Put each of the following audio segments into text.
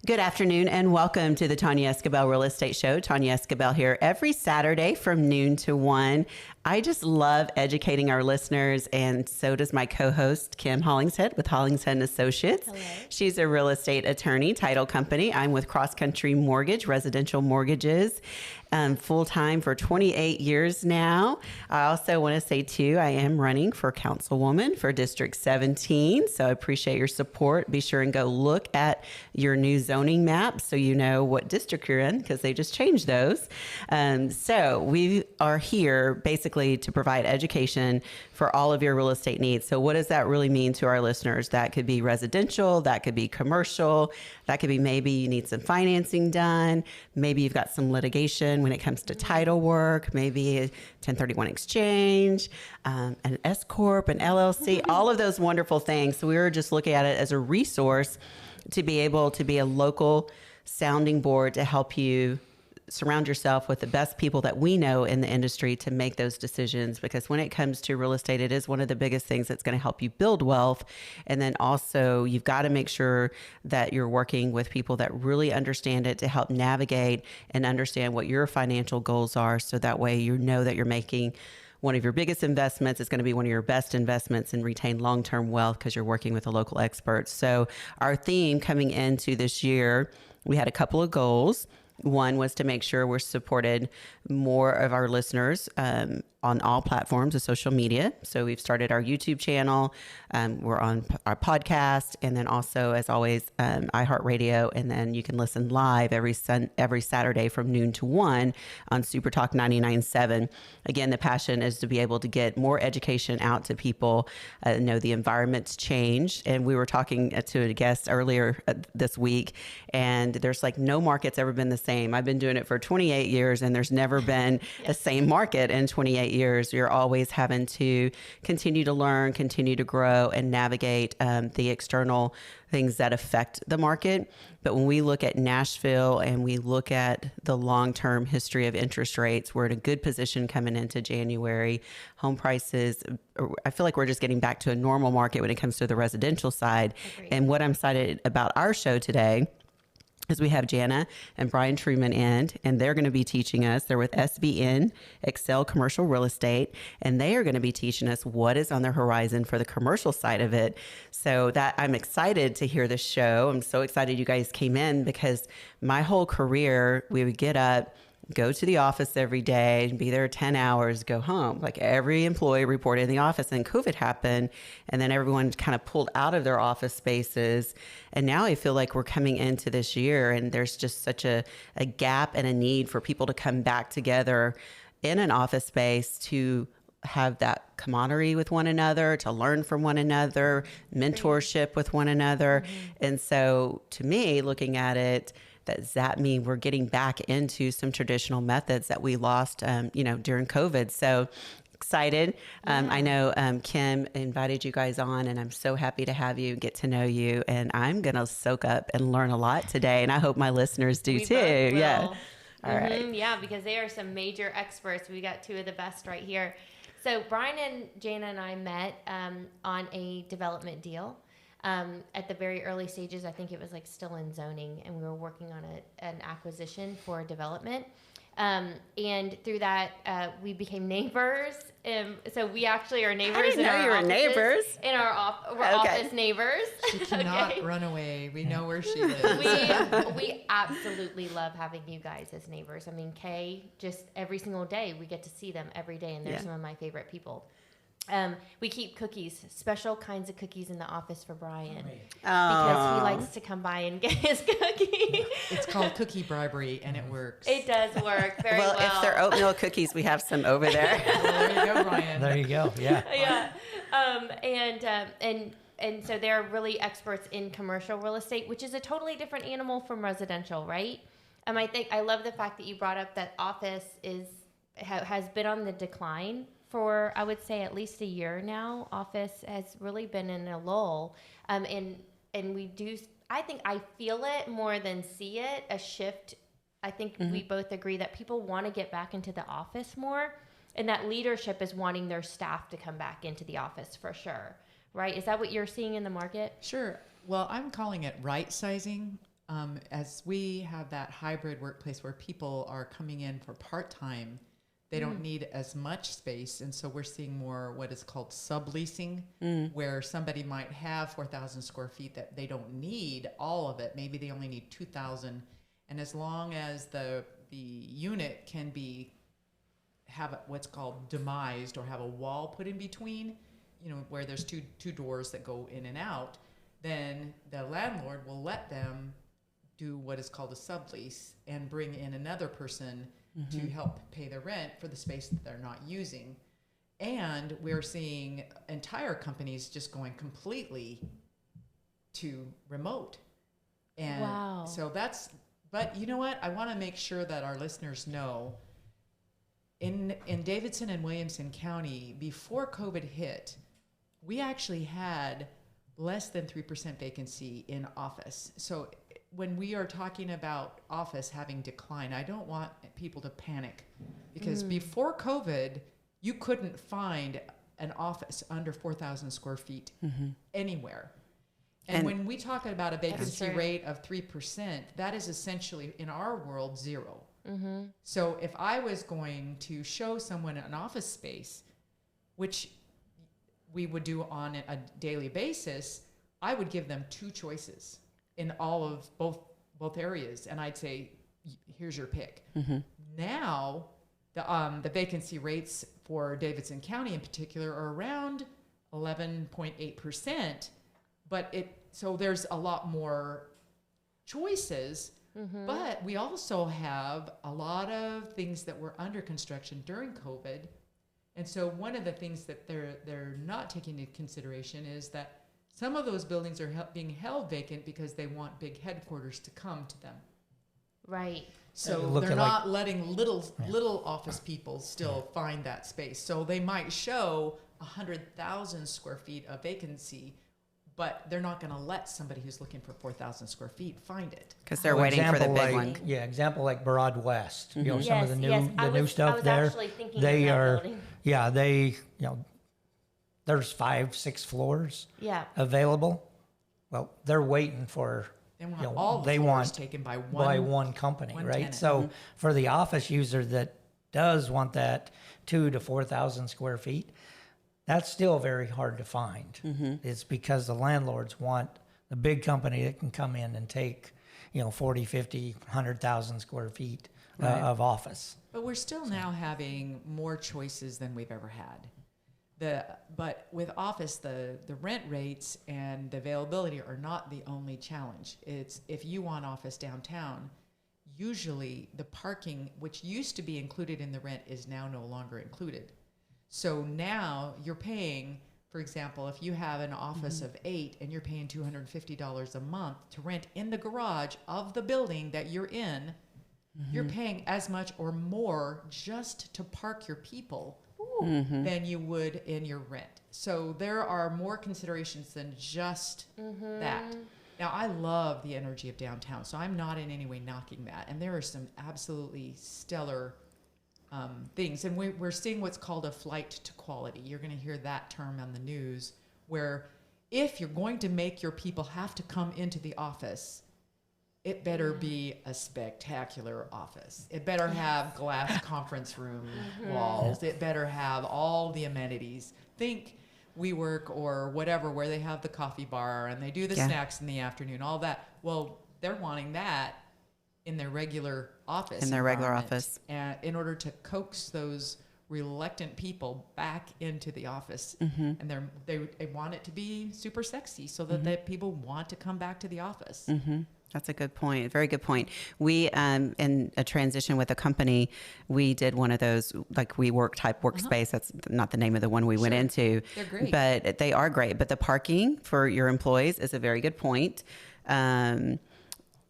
Good afternoon and welcome to the Tonya Esquibel Real Estate Show. Tonya Esquibel here every Saturday from noon to 1. I just love educating our listeners, and so does my co-host, Kim Hollingshead with Hollingshead Associates. Hello. She's a real estate attorney, title company. I'm with Cross Country Mortgage, residential mortgages, full-time for 28 years now. I also want to say, too, I am running for councilwoman for District 17, so I appreciate your support. Be sure and go look at your new zoning map so you know what district you're in, because they just changed those. So we are here basically to provide education for all of your real estate needs. So what does that really mean to our listeners? That could be residential, that could be commercial, that could be maybe you need some financing done, maybe you've got some litigation when it comes to title work, maybe a 1031 exchange, an S Corp, an LLC, all of those wonderful things. So we were just looking at it as a resource to be able to be a local sounding board to help you surround yourself with the best people that we know in the industry to make those decisions. Because when it comes to real estate, it is one of the biggest things that's going to help you build wealth. And then also you've got to make sure that you're working with people that really understand it to help navigate and understand what your financial goals are. So that way you know that you're making one of your biggest investments is going to be one of your best investments and retain long-term wealth because you're working with a local expert. So our theme coming into this year, we had a couple of goals. One was to make sure we're supported more of our listeners on all platforms of social media. So we've started our YouTube channel. We're on our podcast, and then also, as always, iHeart Radio. And then you can listen live every Saturday from noon to 1 on Super Talk 99.7. Again, the passion is to be able to get more education out to people. Know the environment's changed, and we were talking to a guest earlier this week, and there's like no market's ever been the same. I've been doing it for 28 years, and there's never been the same market in 28 years. You're always having to continue to learn, continue to grow, and navigate the external things that affect the market. But when we look at Nashville and we look at the long-term history of interest rates, we're in a good position coming into January. Home prices, I feel like we're just getting back to a normal market when it comes to the residential side. Agreed. And what I'm excited about our show today is we have Jana and Brian Truman in, and they're going to be teaching us. They're with SBN, Excel Commercial Real Estate, and they are going to be teaching us what is on the horizon for the commercial side of it. So that I'm excited to hear this show. I'm so excited you guys came in because my whole career, we would get up, go to the office every day and be there 10 hours, go home. Like every employee reported in the office, and COVID happened. And then everyone kind of pulled out of their office spaces. And now I feel like we're coming into this year and there's just such a gap and a need for people to come back together in an office space to have that camaraderie with one another, to learn from one another, mentorship with one another. Mm-hmm. And so to me, looking at it, does that mean we're getting back into some traditional methods that we lost, during COVID? So excited. I know Kim invited you guys on, and I'm so happy to have you, get to know you. And I'm going to soak up and learn a lot today. And I hope my listeners do too. Yeah. All right. Yeah, because they are some major experts. We got two of the best right here. So Brian and Jana and I met on a development deal. At the very early stages, I think it was like still in zoning, and we were working on an acquisition for development. And through that, we became neighbors. So we actually are neighbors. I didn't know you were neighbors. In our office neighbors. She cannot run away. We know where she lives. We absolutely love having you guys as neighbors. I mean, Kay, just every single day, we get to see them every day, and they're some of my favorite people. We keep cookies, special kinds of cookies in the office for Brian because he likes to come by and get his cookie. It's called cookie bribery, and it works. It does work very well. Well, if they're oatmeal cookies, we have some over there. Well, there you go, Brian. There you go. Yeah. Yeah. And so they're really experts in commercial real estate, which is a totally different animal from residential, right? I love the fact that you brought up that office has been on the decline for, I would say, at least a year now. Office has really been in a lull. And we do, I feel it more than see it, a shift. I think we both agree that people want to get back into the office more, and that leadership is wanting their staff to come back into the office for sure. Right? Is that what you're seeing in the market? Sure. Well, I'm calling it right sizing. as we have that hybrid workplace where people are coming in for part-time, they don't need as much space. And so we're seeing more what is called subleasing, where somebody might have 4,000 square feet that they don't need all of it. Maybe they only need 2,000. And as long as the unit can have what's called demised, or have a wall put in between, where there's two doors that go in and out, then the landlord will let them do what is called a sublease and bring in another person to help pay the rent for the space that they're not using. And we're seeing entire companies just going completely to remote. And so but you know what? I want to make sure that our listeners know in Davidson and Williamson County, before COVID hit, we actually had less than 3% vacancy in office. So when we are talking about office having declined, I don't want people to panic, because before COVID, you couldn't find an office under 4,000 square feet anywhere. And when we talk about a vacancy rate of 3%, that is essentially, in our world, zero. So if I was going to show someone an office space, which we would do on a daily basis, I would give them two choices in all of both areas, and I'd say, here's your pick. Now, the vacancy rates for Davidson County in particular are around 11.8%, so there's a lot more choices, but we also have a lot of things that were under construction during COVID. And so one of the things that they're not taking into consideration is that some of those buildings are being held vacant because they want big headquarters to come to them. Right. So they're not letting little office people still find that space. So they might show 100,000 square feet of vacancy, but they're not going to let somebody who's looking for 4,000 square feet find it. Because they're waiting for the big one. Yeah, example like Broad West. Some of the new stuff I was there. actually thinking They of that are, building. there's 5-6 floors Yeah. available. Well, they're waiting for, They want all the floors taken by one company, one right? tenant. So for the office user that does want that 2,000 to 4,000 square feet, that's still very hard to find. It's because the landlords want the big company that can come in and take, 40, 50, 100,000 square feet of office. But we're still now having more choices than we've ever had. But with office, the rent rates and the availability are not the only challenge. It's if you want office downtown, usually the parking, which used to be included in the rent, is now no longer included. So now you're paying, for example, if you have an office of 8 and you're paying $250 a month to rent in the garage of the building that you're in, you're paying as much or more just to park your people than you would in your rent. So there are more considerations than just that. Now, I love the energy of downtown, so I'm not in any way knocking that. And there are some absolutely stellar things. And we're seeing what's called a flight to quality. You're going to hear that term on the news, where if you're going to make your people have to come into the office, it better be a spectacular office. It better have glass conference room walls. It better have all the amenities. Think WeWork or whatever, where they have the coffee bar and they do the snacks in the afternoon, all that. Well, they're wanting that in their regular office. In their regular office. And in order to coax those reluctant people back into the office. And they want it to be super sexy so that the people want to come back to the office. That's a good point. Very good point. We, in a transition with a company, we did one of those like WeWork type workspace. That's not the name of the one we went into. They're great. But they are great. But the parking for your employees is a very good point.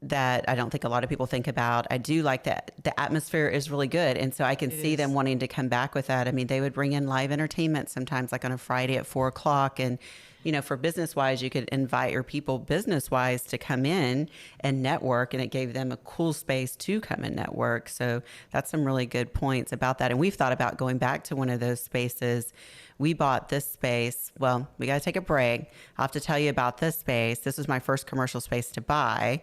That I don't think a lot of people think about. I do like that the atmosphere is really good. And so I can see them wanting to come back with that. I mean, they would bring in live entertainment sometimes like on a Friday at 4:00. And, for business wise, you could invite your people business wise to come in and network. And it gave them a cool space to come and network. So that's some really good points about that. And we've thought about going back to one of those spaces. We bought this space. Well, we got to take a break. I'll have to tell you about this space. This was my first commercial space to buy.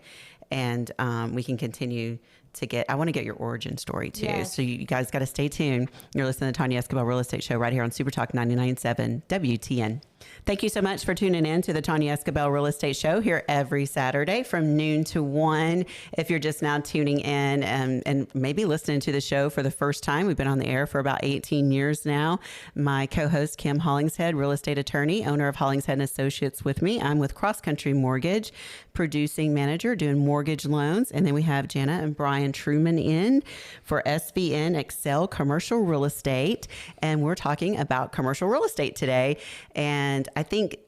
and we can continue to get, I want to get your origin story too. Yes. So you guys got to stay tuned. You're listening to Tonya Esquibel Real Estate Show right here on Super Talk 99.7 WTN. Thank you so much for tuning in to the Tonya Esquibel Real Estate Show here every Saturday from noon to 1. If you're just now tuning in and maybe listening to the show for the first time, we've been on the air for about 18 years now. My co-host, Kim Hollingshead, real estate attorney, owner of Hollingshead and Associates with me. I'm with Cross Country Mortgage, producing manager, doing mortgage loans. And then we have Jana and Brian Truman in for SVN Excel Commercial Real Estate. And we're talking about commercial real estate today. And I think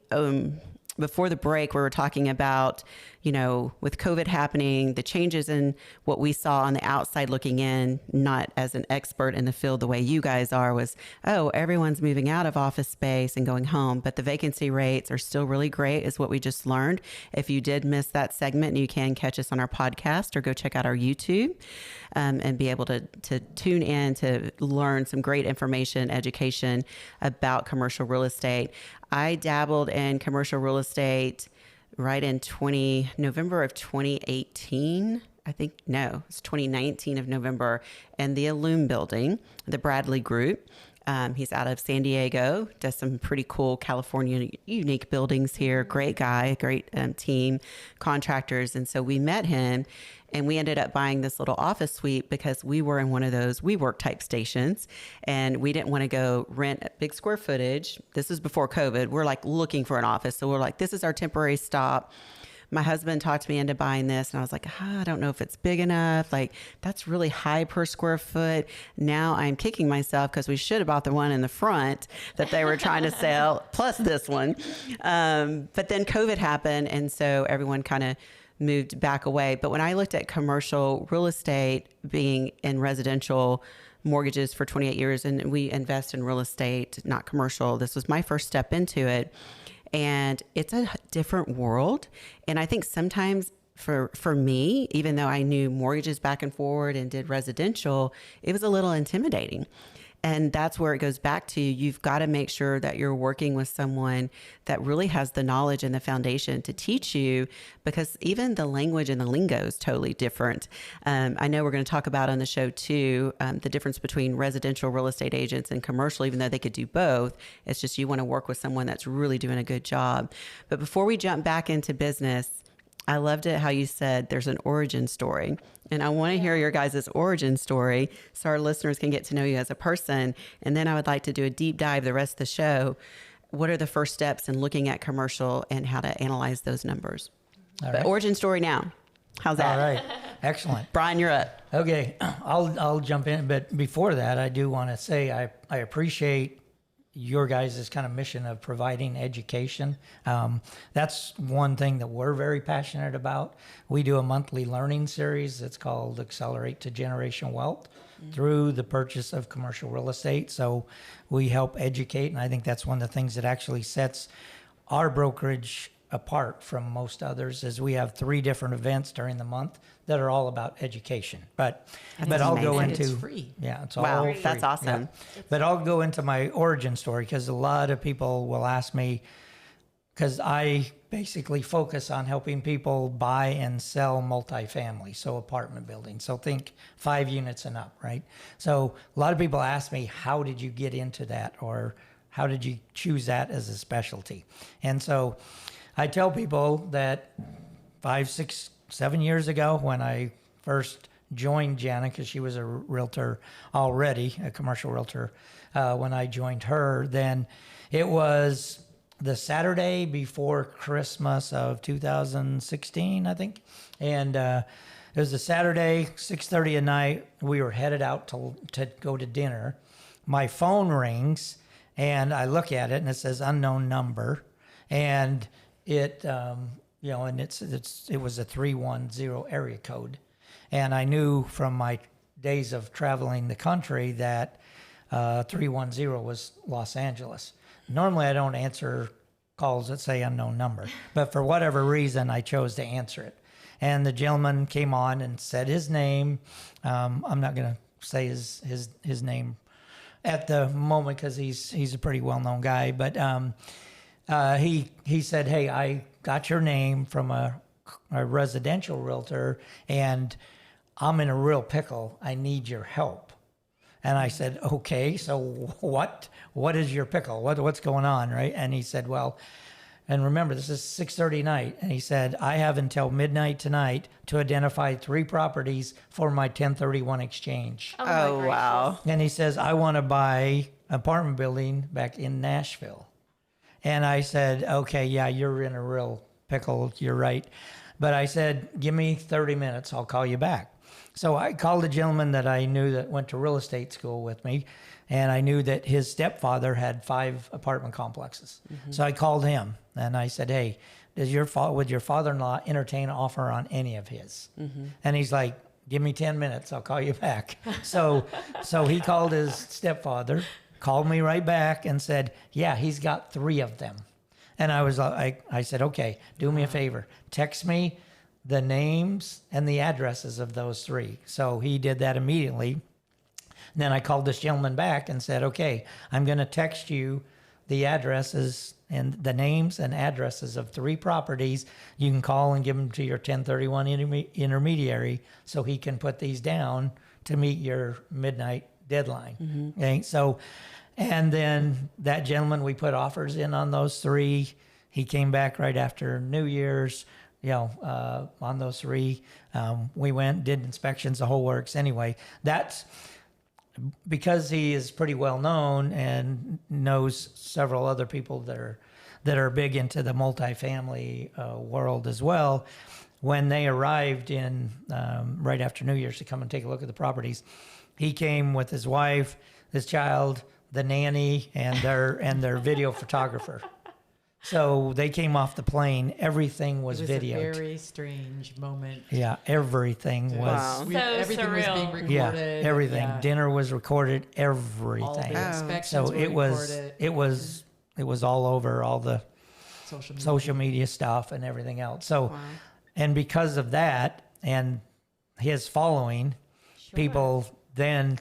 before the break, we were talking about, you know, with COVID happening, the changes in what we saw on the outside looking in, not as an expert in the field the way you guys are, was, oh, everyone's moving out of office space and going home, but the vacancy rates are still really great, is what we just learned. If you did miss that segment, you can catch us on our podcast or go check out our YouTube and be able to tune in to learn some great information, education about commercial real estate. I dabbled in commercial real estate right in November of 2018. I think, no, it's 2019 of November, in the Illume building, the Bradley Group. He's out of San Diego, does some pretty cool California unique buildings here. Great guy, great team, contractors. And so we met him and we ended up buying this little office suite because we were in one of those WeWork type stations and we didn't want to go rent a big square footage. This is before COVID. We're like looking for an office. So we're like, this is our temporary stop. My husband talked me into buying this and I was like, I don't know if it's big enough. Like, that's really high per square foot. Now I'm kicking myself because we should have bought the one in the front that they were trying to sell, plus this one. But then COVID happened. And so everyone kind of moved back away. But when I looked at commercial real estate, being in residential mortgages for 28 years, and we invest in real estate, not commercial, this was my first step into it. And it's a different world. And I think sometimes for me, even though I knew mortgages back and forward and did residential, it was a little intimidating. And that's where it goes back to, you've got to make sure that you're working with someone that really has the knowledge and the foundation to teach you, because even the language and the lingo is totally different. I know we're going to talk about on the show too, the difference between residential real estate agents and commercial, even though they could do both. It's just you want to work with someone that's really doing a good job. But before we jump back into business, I loved it how you said there's an origin story. And I want to hear your guys' origin story so our listeners can get to know you as a person. And then I would like to do a deep dive the rest of the show. What are the first steps in looking at commercial and how to analyze those numbers? All right. Origin story now. How's that? All right. Excellent. Brian, you're up. Okay. I'll jump in. But before that, I do want to say I appreciate your guys' kind of mission of providing education. That's one thing that we're very passionate about. We do a monthly learning series that's called Accelerate to Generational Wealth through the purchase of commercial real estate. So we help educate, and I think that's one of the things that actually sets our brokerage apart from most others, is we have 3 different events during the month that are all about education. But I'll go And into it's free. Yeah, it's Wow, all free. that's awesome. Yeah. But I'll go into my origin story, because a lot of people will ask me, because I basically focus on helping people buy and sell multifamily, so apartment buildings. So think 5 units and up, right? So a lot of people ask me, how did you get into that? Or how did you choose that as a specialty? And so I tell people that 5, 6, 7 years ago, when I first joined Jana, because she was a realtor already, a commercial realtor, when I joined her, then it was the Saturday before Christmas of 2016, I think. And it was a Saturday, 6:30 at night. We were headed out to go to dinner. My phone rings, and I look at it, and it says unknown number. And it, and it was a 310 area code. And I knew from my days of traveling the country that 310 was Los Angeles. Normally, I don't answer calls that say unknown number, but for whatever reason, I chose to answer it. And the gentleman came on and said his name. I'm not going to say his name at the moment because he's a pretty well-known guy, but he said, "Hey, I got your name from a a residential realtor, and I'm in a real pickle. I need your help. And I said, okay, so what is your pickle? What's going on, right? And he said, well, and remember, this is 6:30 night. And he said, I have until midnight tonight to identify 3 properties for my 1031 exchange. Oh, my gracious. Wow. And he says, I want to buy an apartment building back in Nashville. And I said, okay, yeah, you're in a real pickle. You're right. But I said, give me 30 minutes. I'll call you back. So I called a gentleman that I knew that went to real estate school with me. And I knew that his stepfather had 5 apartment complexes. So I called him and I said, hey, would your father-in-law entertain an offer on any of his? And he's like, give me 10 minutes. I'll call you back. So he called his stepfather, called me right back and said, yeah, he's got 3 of them. And I was like, I said, okay, do me a favor. Text me the names and the addresses of those 3. So he did that immediately. And then I called this gentleman back and said, okay, I'm going to text you the addresses and the names and addresses of 3 properties. You can call and give them to your 1031 intermediary so he can put these down to meet your midnight deadline. Okay, so, and then that gentleman, we put offers in on those 3. He came back right after New Year's, on those 3. We went, did inspections, the whole works. Anyway, that's because he is pretty well known and knows several other people that are big into the multifamily world as well. When they arrived in right after New Year's to come and take a look at the properties, he came with his wife, his child, the nanny, and their video photographer. So they came off the plane. Everything was videoed. It was a very strange moment. Yeah, everything was. Wow. Everything surreal. was being recorded. Yeah, everything. Yeah. Dinner was recorded. All Everything. the inspections So were it recorded. was all over all the social media. stuff and everything else. So, and because of that and his following, people then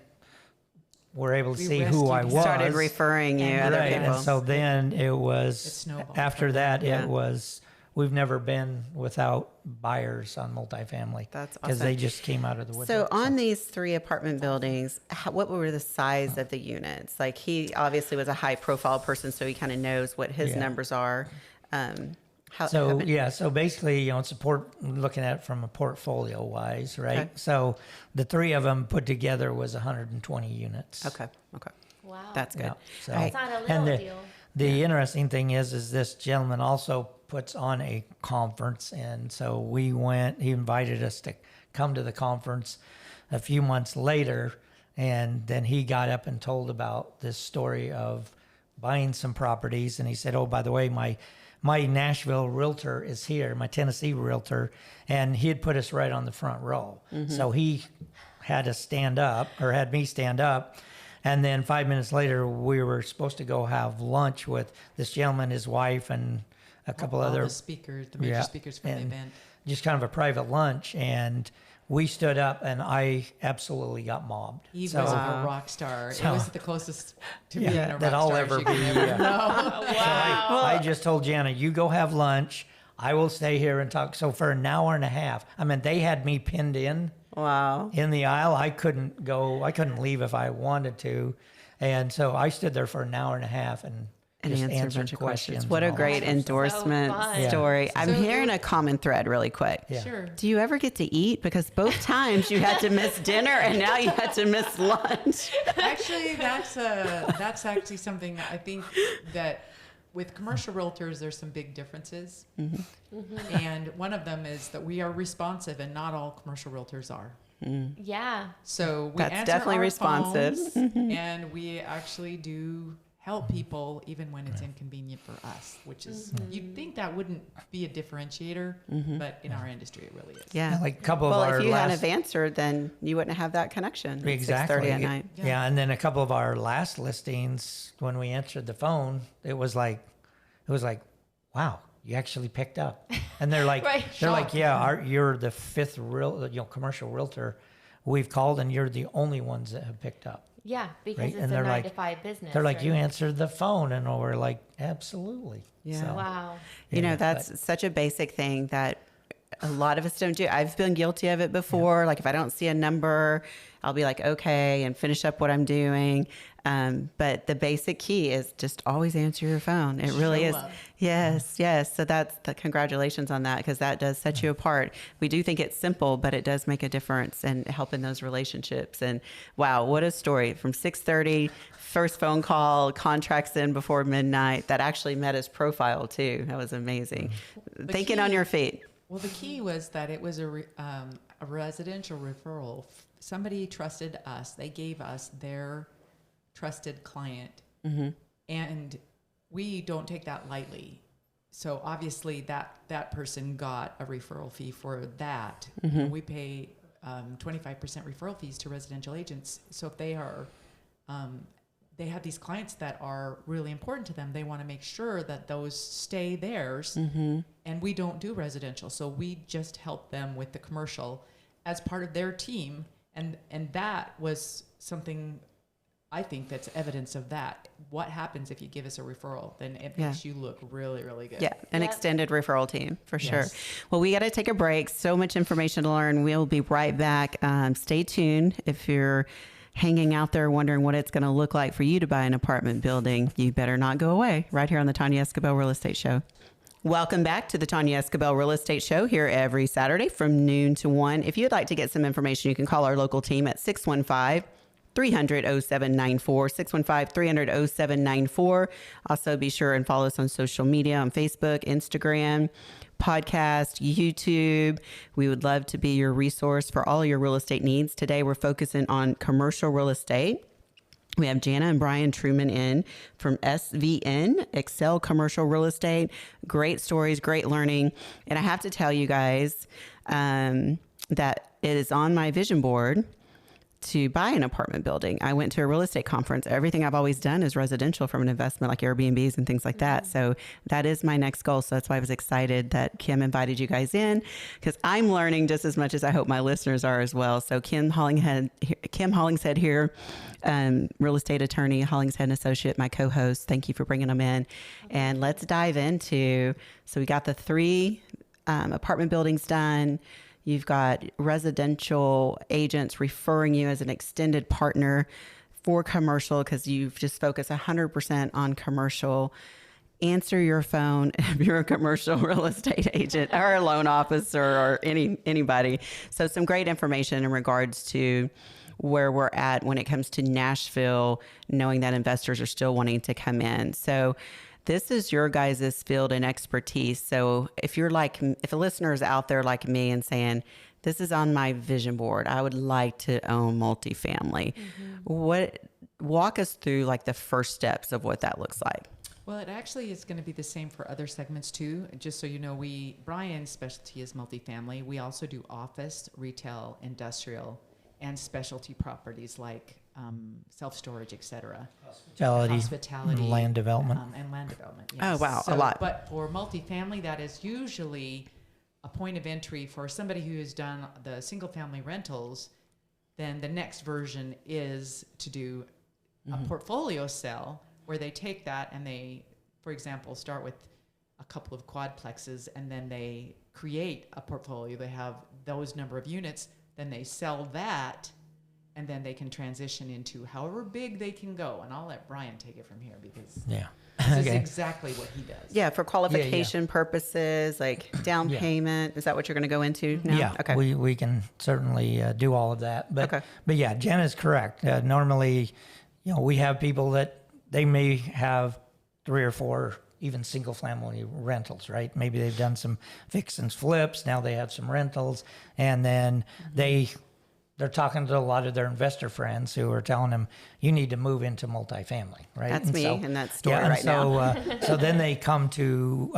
were able to We see who I rescued was. Started referring you And other Right, people. and so then it was snowballed after from that. Yeah. It was we've never been without buyers on multifamily. That's because awesome. they just came out of the woodwork. So on these 3 apartment buildings, what were the size of the units? Like he obviously was a high profile person, so he kind of knows what his Yeah. numbers are. So basically, it's looking at it from a portfolio wise, right? Okay. So the 3 of them put together was 120 units. Okay. Wow. That's good. Yeah, so- That's not a and little the, deal. the interesting thing is this gentleman also puts on a conference, and so we went. He invited us to come to the conference a few months later, and then he got up and told about this story of buying some properties, and he said, "Oh, by the way, my Nashville realtor is here, my Tennessee realtor," and he had put us right on the front row. So he had us stand up, or had me stand up. And then 5 minutes later, we were supposed to go have lunch with this gentleman, his wife, and a couple All other the speakers, the major speakers from the and event. just kind of a private lunch. And we stood up, and I absolutely got mobbed. He So- was a rock star. So- it was the closest to Yeah, being a rock that I'll star ever as you can be, ever yeah. know. Wow. I just told Jana, you go have lunch. I will stay here and talk. So for an hour and a half, I mean, they had me pinned in Wow. the aisle. I couldn't go. I couldn't leave if I wanted to. And so I stood there for an hour and a half and just answer a answered bunch of questions. questions. What and a all great that stuff. endorsement fun. story. Yeah. I'm So hearing you- a common thread really quick. Yeah. Sure. Do you ever get to eat? Because both times you had to miss dinner and now you had to miss lunch. Actually, that's actually something I think that with commercial realtors, there's some big differences. And one of them is that we are responsive, and not all commercial realtors are. Yeah. So we That's answer definitely our responsive. phones, and we actually do help people even when it's inconvenient for us, which is you'd think that wouldn't be a differentiator, but in our industry it really is. Yeah. Yeah, like a couple of Well, our if you hadn't last have answered, then you wouldn't have that connection at exactly 6:30 at night. Yeah, and then a couple of our last listings, when we answered the phone, it was like, wow, you actually picked up. And they're like, Right. they're like, Shocked. yeah, you're the 5th commercial realtor we've called, and you're the only ones that have picked up. Yeah, because Right, it's and a they're 9 like- to 5 business. They're like, right? you answered the phone, and we're like, absolutely. Yeah. So, Wow. You know, yeah, that's such a basic thing that a lot of us don't do. I've been guilty of it before. Like if I don't see a number, I'll be like, okay, and finish up what I'm doing. But the basic key is just always answer your phone. It really is. Yes, yes. So that's the congratulations on that, because that does set you apart. We do think it's simple, but it does make a difference in helping those relationships. And wow, what a story. From 6:30, first phone call, contracts in before midnight. That actually met his profile too. That was amazing. Thinking on your feet. Well, the key was that it was a residential referral. Somebody trusted us. They gave us their trusted client. And we don't take that lightly. So obviously that person got a referral fee for that. We pay 25% referral fees to residential agents. So if they are, they have these clients that are really important to them, they want to make sure that those stay theirs. And we don't do residential. So we just help them with the commercial as part of their team. And that was something, I think, that's evidence of that. What happens if you give us a referral? Then it makes you look really, really good. Yeah, an extended referral team for sure. Yes. Well, we got to take a break. So much information to learn. We'll be right back. Stay tuned. If you're hanging out there wondering what it's going to look like for you to buy an apartment building, you better not go away. Right here on the Tonya Esquibel Real Estate Show. Welcome back to the Tonya Esquibel Real Estate Show, here every Saturday from noon to 1. If you'd like to get some information, you can call our local team at 615-300-0794, 615-300-0794. Also, be sure and follow us on social media on Facebook, Instagram, podcast, YouTube. We would love to be your resource for all your real estate needs. Today, we're focusing on commercial real estate. We have Jana and Brian Truman in from SVN, Excel Commercial Real Estate. Great stories, great learning. And I have to tell you guys that it is on my vision board to buy an apartment building. I went to a real estate conference. Everything I've always done is residential from an investment like Airbnbs and things like that. So that is my next goal. So that's why I was excited that Kim invited you guys in, because I'm learning just as much as I hope my listeners are as well. So kimh Hollingshead here, real estate attorney, Hollingshead Associate, my co-host. Thank you for bringing them in. And let's dive into, so we got the 3 apartment buildings done. You've got residential agents referring you as an extended partner for commercial, because you've just focused 100% on commercial. Answer your phone if you're a commercial real estate agent or a loan officer or anybody. So some great information in regards to where we're at when it comes to Nashville, knowing that investors are still wanting to come in. So this is your guys' field and expertise. So if a listener is out there like me and saying, this is on my vision board, I would like to own multifamily. Walk us through like the first steps of what that looks like. Well, it actually is going to be the same for other segments too. Just so you know, Brian's specialty is multifamily. We also do office, retail, industrial, and specialty properties like self-storage, et cetera. Hospitality, land development. And land development, yes. Oh, wow, a lot. But for multifamily, that is usually a point of entry for somebody who has done the single-family rentals. Then the next version is to do a portfolio sell, where they take that and they, for example, start with a couple of quadplexes, and then they create a portfolio. They have those number of units, then they sell that, and then they can transition into however big they can go. And I'll let Brian take it from here, because this is exactly what he does. Yeah, for qualification purposes, like down payment. Is that what you're going to go into now? Yeah, okay. we can certainly do all of that. But yeah, Jen is correct. Normally, we have people that they may have 3 or 4 even single family rentals, right? Maybe they've done some fix and flips. Now they have some rentals, and then they're talking to a lot of their investor friends who are telling them, you need to move into multifamily, right? That's me in that story right now. So then a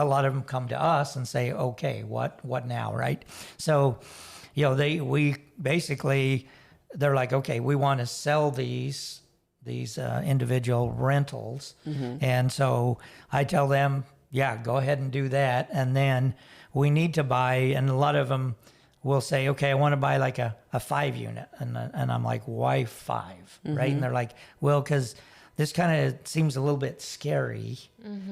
lot of them come to us and say, okay, what now, right? So, they're like, okay, we want to sell these individual rentals. And so I tell them, go ahead and do that. And then we need to buy, and a lot of them will say, okay, I want to buy like a 5 unit. And I'm like, why 5? Right. And they're like, well, because this kind of seems a little bit scary.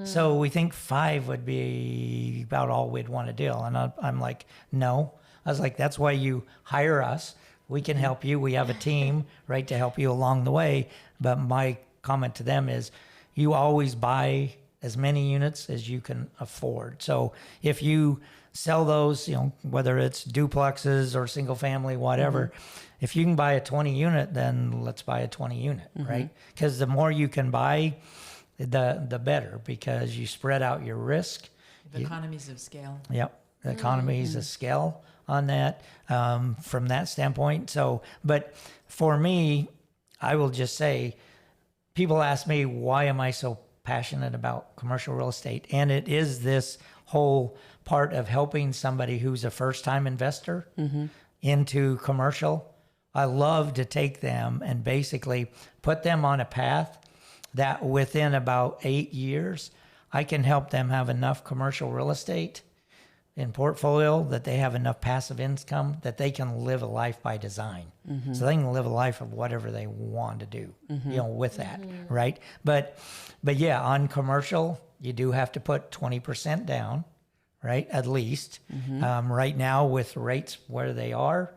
So we think 5 would be about all we'd want to do. And I'm like, no. I was like, that's why you hire us. We can help you. We have a team, right, to help you along the way. But my comment to them is, you always buy as many units as you can afford. So if you sell those, whether it's duplexes or single family, whatever, if you can buy a 20 unit, then let's buy a 20 unit, right? Because the more you can buy, the better, because you spread out your risk. The economies of scale. Yep. The economies of scale on that, from that standpoint. So, but for me, I will just say, people ask me, why am I so passionate about commercial real estate? And it is this whole part of helping somebody who's a first-time investor into commercial. I love to take them and basically put them on a path that within about 8 years, I can help them have enough commercial real estate in portfolio that they have enough passive income that they can live a life by design. So they can live a life of whatever they want to do, with that, right? But yeah, on commercial, you do have to put 20% down, right? At least. Right now with rates where they are,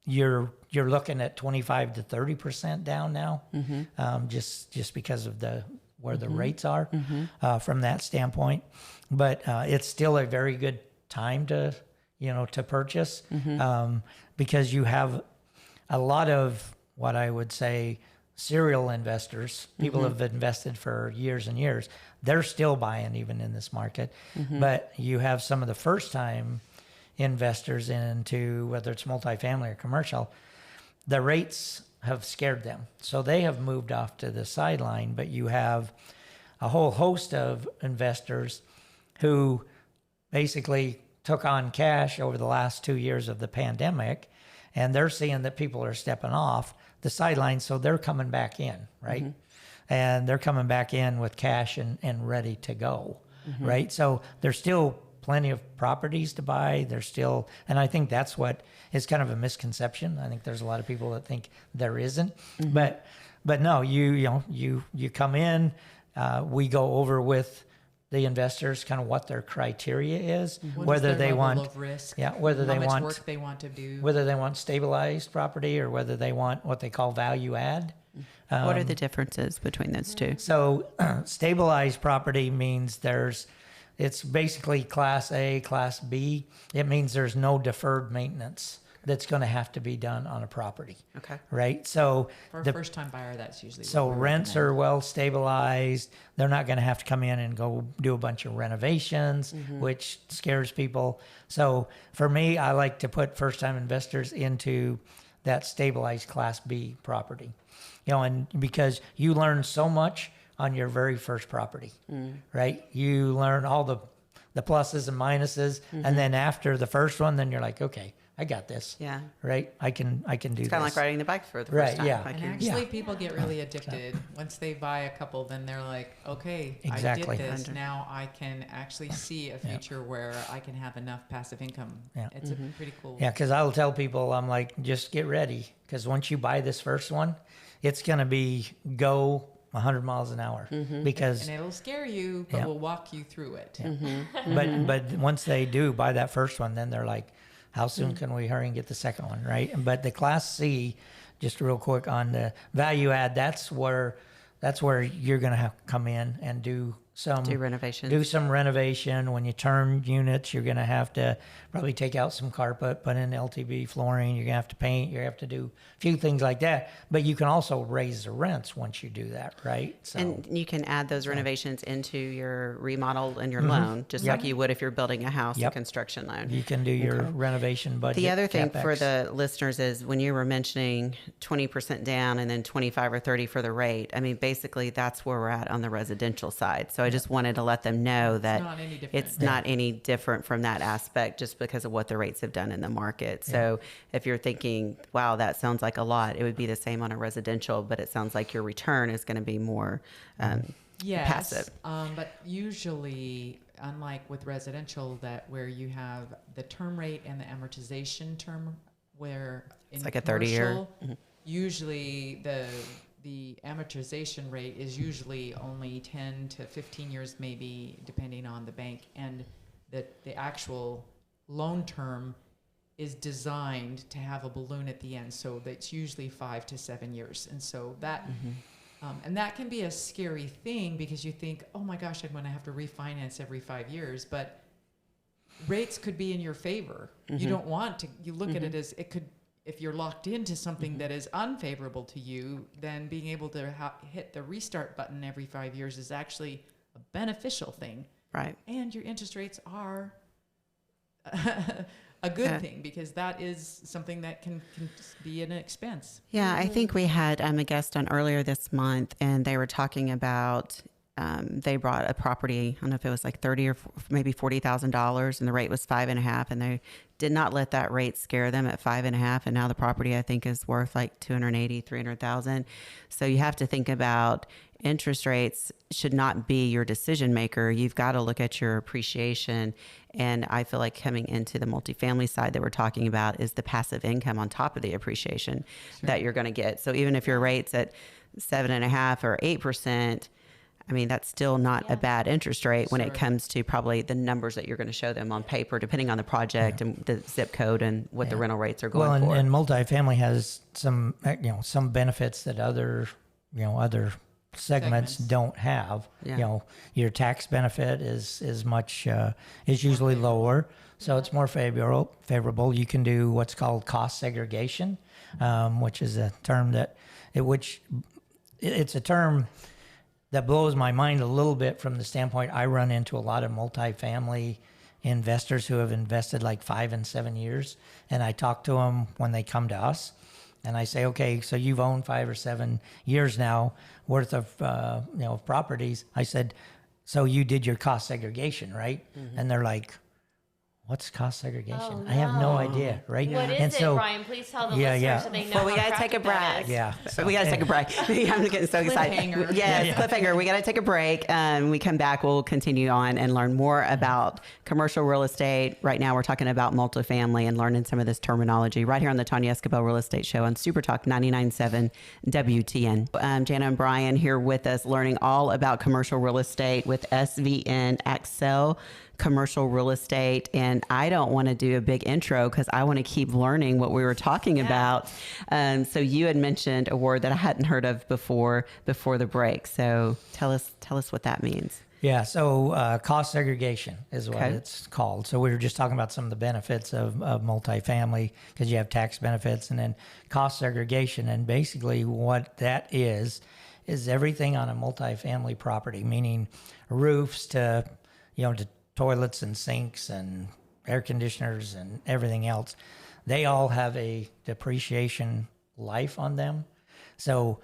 you're looking at 25 to 30% down now, just because of where the rates are from that standpoint. But it's still a very good time to purchase, because you have a lot of what I would say serial investors. People have invested for years and years. They're still buying even in this market. But you have some of the first time investors into, whether it's multifamily or commercial, the rates have scared them. So they have moved off to the sideline, but you have a whole host of investors who basically took on cash over the last 2 years of the pandemic, and they're seeing that people are stepping off the sidelines, so they're coming back in, right? And they're coming back in with cash and ready to go, right? So there's still plenty of properties to buy. There's still, and I think that's what is kind of a misconception. I think there's a lot of people that think there isn't, but no, you come in, we go over with the investors kind of what their criteria is, whether they want of risk, whether how they much want work they want to do, whether they want stabilized property or whether they want what they call value add. What are the differences between those two? So stabilized property means it's basically class A, class B. It means there's no deferred maintenance that's going to have to be done on a property. Okay. Right. So for a first-time buyer, that's usually so what we rents recommend. are well stabilized. They're not going to have to come in and go do a bunch of renovations, which scares people. So for me, I like to put first-time investors into that stabilized class B property. And because you learn so much on your very first property, right? You learn all the pluses and minuses, and then after the first one, then you're like, okay, I got this. Yeah. Right? I can do this. It's kind of like riding the bike for the Right, first time. yeah. Like And you're- actually, people get really addicted. Once they buy a couple, then they're like, okay, Exactly. I did this. Now I can actually see a future where I can have enough passive income. Yeah. It's a pretty cool. Yeah, because I'll tell people, I'm like, just get ready. Because once you buy this first one, it's going to be go 100 miles an hour. Because And it'll scare you, but we'll walk you through it. but once they do buy that first one, then they're like, how soon can we hurry and get the second one, right? But the Class C, just real quick on the value add, that's where you're going to have to come in and do renovations. Do some renovation. When you turn units, you're going to have to probably take out some carpet, put in LTB flooring. You're going to have to paint. You're going to have to do a few things like that. But you can also raise the rents once you do that, right? So, and you can add those renovations into your remodel and your loan, just like you would if you're building a house, a construction loan. you can do your renovation budget. The other thing CapEx. for the listeners is when you were mentioning 20% down and then 25 or 30 for the rate, I mean, basically that's where we're at on the residential side. So I just wanted to let them know that not any different. it's not any different from that aspect just because of what the rates have done in the market. So if you're thinking, wow, that sounds like a lot, it would be the same on a residential, but it sounds like your return is going to be more passive. But usually, unlike with residential, where you have the term rate and the amortization term, where It's like a 30-year. Usually the amortization rate is usually only 10 to 15 years, maybe, depending on the bank, and that the actual loan term is designed to have a balloon at the end, so that's usually 5 to 7 years. And so that and that can be a scary thing, because you think, oh my gosh, I'm going to have to refinance every 5 years, but rates could be in your favor. You don't want to, you look at it as it could, if you're locked into something that is unfavorable to you, then being able to hit the restart button every 5 years is actually a beneficial thing. Right. And your interest rates are a good thing, because that is something that can be an expense. Yeah, I think we had a guest on earlier this month, and they were talking about they brought a property. I don't know if it was like $30,000 or maybe $40,000, and the rate was 5.5, and they did not let that rate scare them at 5.5. And now the property, I think, is worth like $280,000, $300,000. So you have to think about interest rates should not be your decision maker. You've got to look at your appreciation. And I feel like coming into the multifamily side that we're talking about is the passive income on top of the appreciation that you're going to get. So even if your rate's at 7.5% or 8%, I mean, that's still not a bad interest rate when it comes to probably the numbers that you're going to show them on paper, depending on the project and the zip code and what the rental rates are going for. And multifamily has some, some benefits that other segments don't have. Your tax benefit is usually lower, so it's more favorable. You can do what's called cost segregation, which is a term it's a term that blows my mind a little bit from the standpoint I run into a lot of multifamily investors who have invested like 5 and 7 years, and I talk to them when they come to us. And I say, okay, so you've owned 5 or 7 years now worth of properties. I said, so you did your cost segregation, right? And they're like, what's cost segregation? Oh, I have no idea, right? What is it, Brian? Please tell the listeners so they know. Well, we got to take a break. Yeah. So we got to take a break. I'm getting so excited. Cliffhanger. Yes, cliffhanger. We got to take a break. We come back, we'll continue on and learn more about commercial real estate. Right now, we're talking about multifamily and learning some of this terminology right here on the Tonya Esquibel Real Estate Show on Super Talk 99.7 WTN. Jana and Brian here with us, learning all about commercial real estate with SVN Axel Commercial Real Estate. And I don't want to do a big intro because I want to keep learning what we were talking about. So you had mentioned a word that I hadn't heard of before the break. So tell us what that means. Yeah, so cost segregation is what it's called. So we were just talking about some of the benefits of multifamily, because you have tax benefits, and then cost segregation. And basically what that is everything on a multifamily property, meaning roofs to toilets and sinks and air conditioners and everything else. They all have a depreciation life on them. So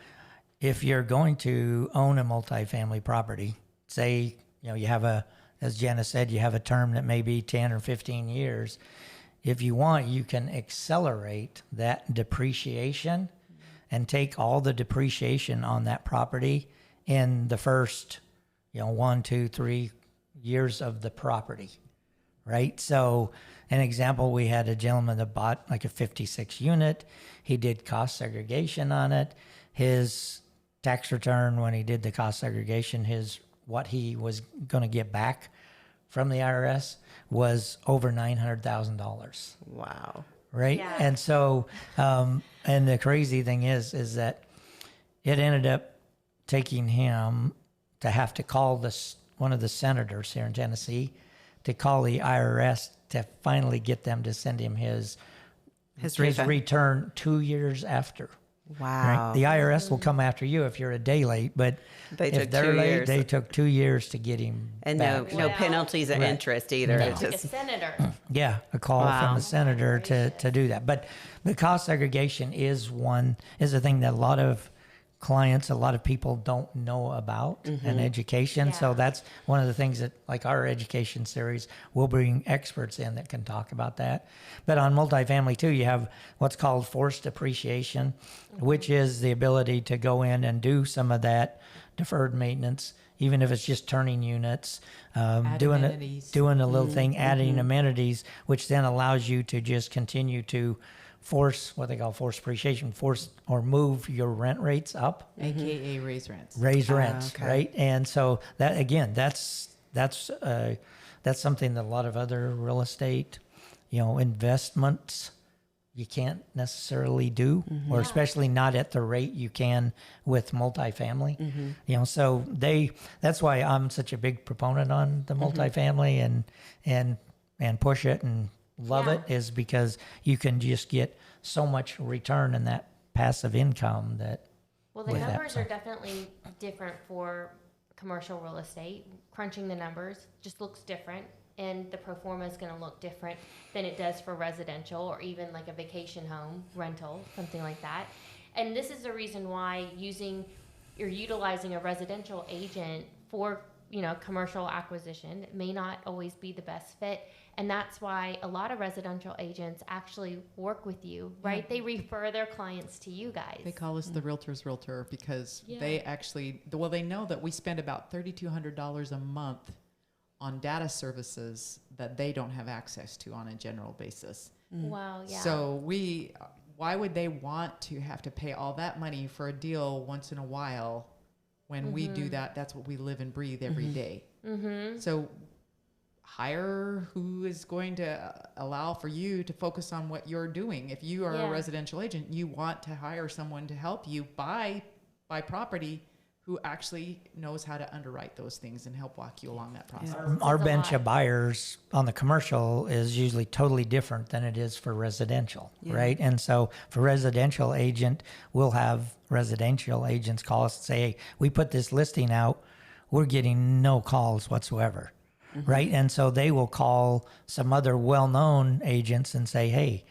if you're going to own a multifamily property, say, you have as Jenna said, you have a term that may be 10 or 15 years. If you want, you can accelerate that depreciation and take all the depreciation on that property in the first, 1, 2, 3 years of the property, right? So an example, we had a gentleman that bought like a 56 unit. He did cost segregation on it. His tax return, when he did the cost segregation, what he was going to get back from the IRS was over $900,000. Wow. Right? Yeah. And so, and the crazy thing is that it ended up taking him to have to call one of the senators here in Tennessee to call the IRS to finally get them to send him his return 2 years after. Wow. Right? The IRS will come after you if you're a day late, but if they're late, they took 2 years to get him and back. no penalties of interest either. No. It's Like just, a senator. Yeah, a call from the senator to do that. But the cost segregation is a thing that a lot of people don't know about in education. Yeah. So that's one of the things that, like our education series, we'll bring experts in that can talk about that. But on multifamily too, you have what's called forced depreciation, which is the ability to go in and do some of that deferred maintenance, even if it's just turning units, doing a little thing, adding amenities, which then allows you to just continue to force, what they call forced appreciation, force or move your rent rates up, AKA raise rents. raise rents, okay. right? And so that, again, that's something that a lot of other real estate, investments you can't necessarily do, or especially not at the rate you can with multifamily. So that's why I'm such a big proponent on the multifamily and push it and love it, is because you can just get so much return in that passive income that. Well, the numbers are definitely different for commercial real estate. Crunching the numbers just looks different, and the pro forma is going to look different than it does for residential or even like a vacation home rental, something like that. And this is the reason why utilizing a residential agent for commercial acquisition may not always be the best fit. And that's why a lot of residential agents actually work with you, right? They refer their clients to you guys. They call us the realtor's realtor because they actually, they know that we spend about $3,200 a month on data services that they don't have access to on a general basis. Wow, yeah. So why would they want to have to pay all that money for a deal once in a while when we do that? That's what we live and breathe every day. So hire who is going to allow for you to focus on what you're doing. If you are a residential agent, you want to hire someone to help you buy property who actually knows how to underwrite those things and help walk you along that process. Our bench of buyers on the commercial is usually totally different than it is for residential, right? And so for residential agent, we'll have residential agents call us and say, hey, we put this listing out, we're getting no calls whatsoever, right? And so they will call some other well-known agents and say, hey,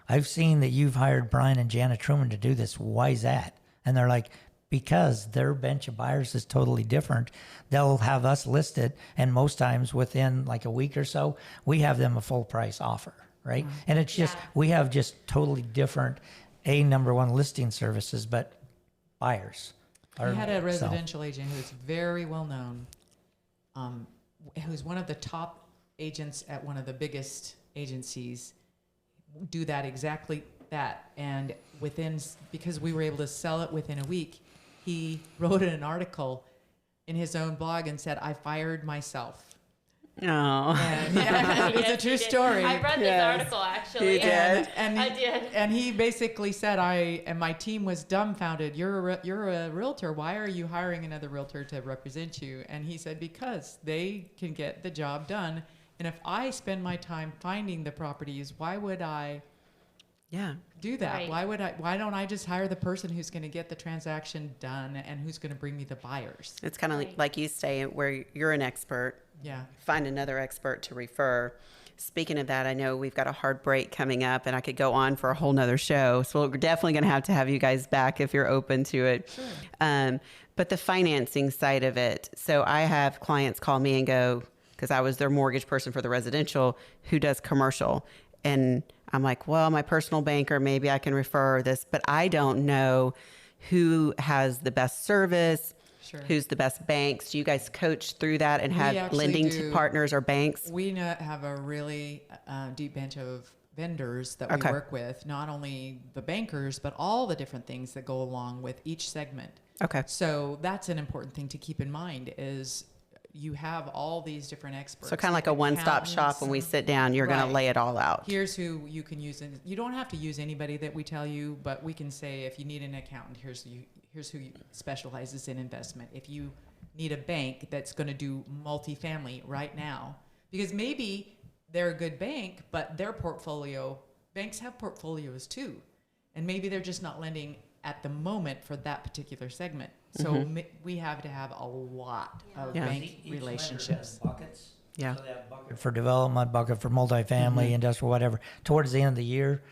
I've seen that you've hired Brian and Jana Truman to do this. Why is that? And they're like, because their bench of buyers is totally different. They'll have us listed, and most times within like a week or so, we have them a full price offer, right? And it's just, we have just totally different, number one listing services, but buyers. We had a residential agent who was very well known, who's one of the top agents at one of the biggest agencies, do that exactly that. And because we were able to sell it within a week, he wrote an article in his own blog and said, I fired myself. Oh. And it was a true story. I read this article, actually. You did? I did. And he basically said, my team was dumbfounded. You're a realtor. Why are you hiring another realtor to represent you? And he said, because they can get the job done. And if I spend my time finding the properties, why would I do that? Right. Why don't I just hire the person who's going to get the transaction done and who's going to bring me the buyers? It's kind of like you say, where you're an expert. Yeah. Find another expert to refer. Speaking of that, I know we've got a hard break coming up, and I could go on for a whole nother show. So we're definitely going to have you guys back if you're open to it. Sure. But the financing side of it. So I have clients call me and go, because I was their mortgage person for the residential, who does commercial. And I'm like, well, my personal banker, maybe I can refer this, but I don't know who has the best service, who's the best banks. Do you guys coach through that and have lending partners or banks? We have a really deep bench of vendors that we work with, not only the bankers, but all the different things that go along with each segment. Okay. So that's an important thing to keep in mind is you have all these different experts. So kind of like a one-stop shop. When we sit down, you're going to lay it all out. Here's who you can use. And you don't have to use anybody that we tell you, but we can say, if you need an accountant, here's who specializes in investment. If you need a bank that's going to do multifamily right now, because maybe they're a good bank, but banks have portfolios too. And maybe they're just not lending at the moment for that particular segment. So we have to have a lot of bank relationships. Buckets. Yeah. So they have a bucket for development, bucket for multifamily, industrial, whatever. Towards the end of the year,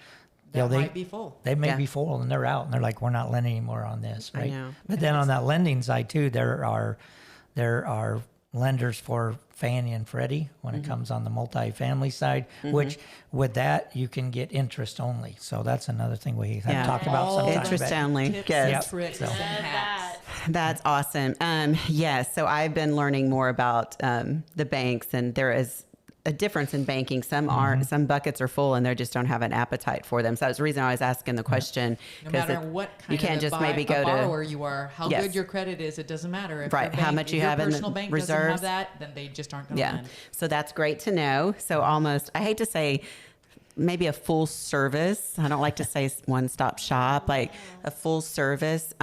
they might be full. They may be full, and they're out, and they're like, we're not lending anymore on this, right? I know. But then on that lending side too, there are lenders for Fannie and Freddie when it comes on the multifamily side, which with that you can get interest only. So that's another thing we have talked about sometimes. Interest only. Yes. Tricks, and hacks. That's awesome. Yes. So I've been learning more about the banks, and there is a difference in banking. Some aren't, some buckets are full and they just don't have an appetite for them. So that's the reason I was asking the question. No matter what kind you can't of just maybe go borrower to you are, how Yes. good your credit is, it doesn't matter. If Right, your bank, how much you if your have in the personal bank reserves. doesn't have that, then they just aren't going to Yeah. lend. So that's great to know. So almost, I hate to say maybe a full service. I don't like to say one-stop shop, like a full service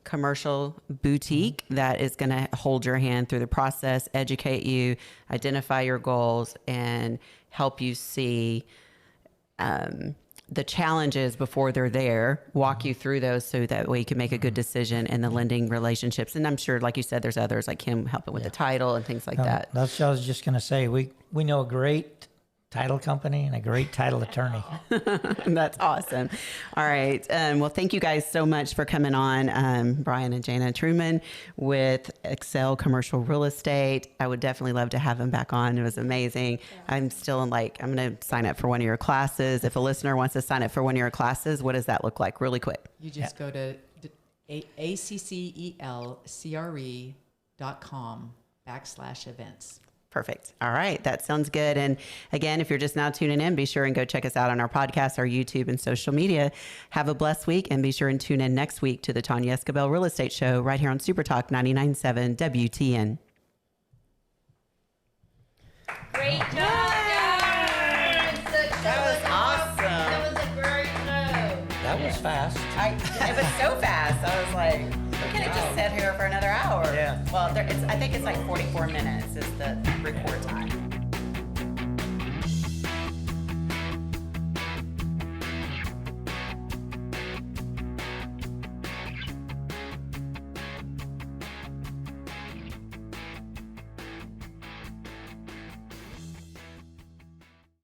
commercial boutique that is going to hold your hand through the process, educate you, identify your goals, and help you see the challenges before they're there, walk you through those so that way you can make a good decision in the lending relationships. And I'm sure, like you said, there's others like Kim helping with the title and things like that. That's what I was just going to say. We know a great title company and a great title attorney. That's awesome. All right. Well, thank you guys so much for coming on, Brian and Jana Truman with Excel Commercial Real Estate. I would definitely love to have them back on. It was amazing. I'm still I'm going to sign up for one of your classes. If a listener wants to sign up for one of your classes, what does that look like really quick? You just go to accelcre.com/events. Perfect. All right. That sounds good. And again, if you're just now tuning in, be sure and go check us out on our podcast, our YouTube, and social media. Have a blessed week, and be sure and tune in next week to the Tonya Esquibel Real Estate Show right here on Super Talk 99.7 WTN. Great job, guys. That was awesome. That was a great show. That was fast. It was so fast. I was like, we could have just sat here for another hour. Yeah. Well, I think it's like 44 minutes is the record time.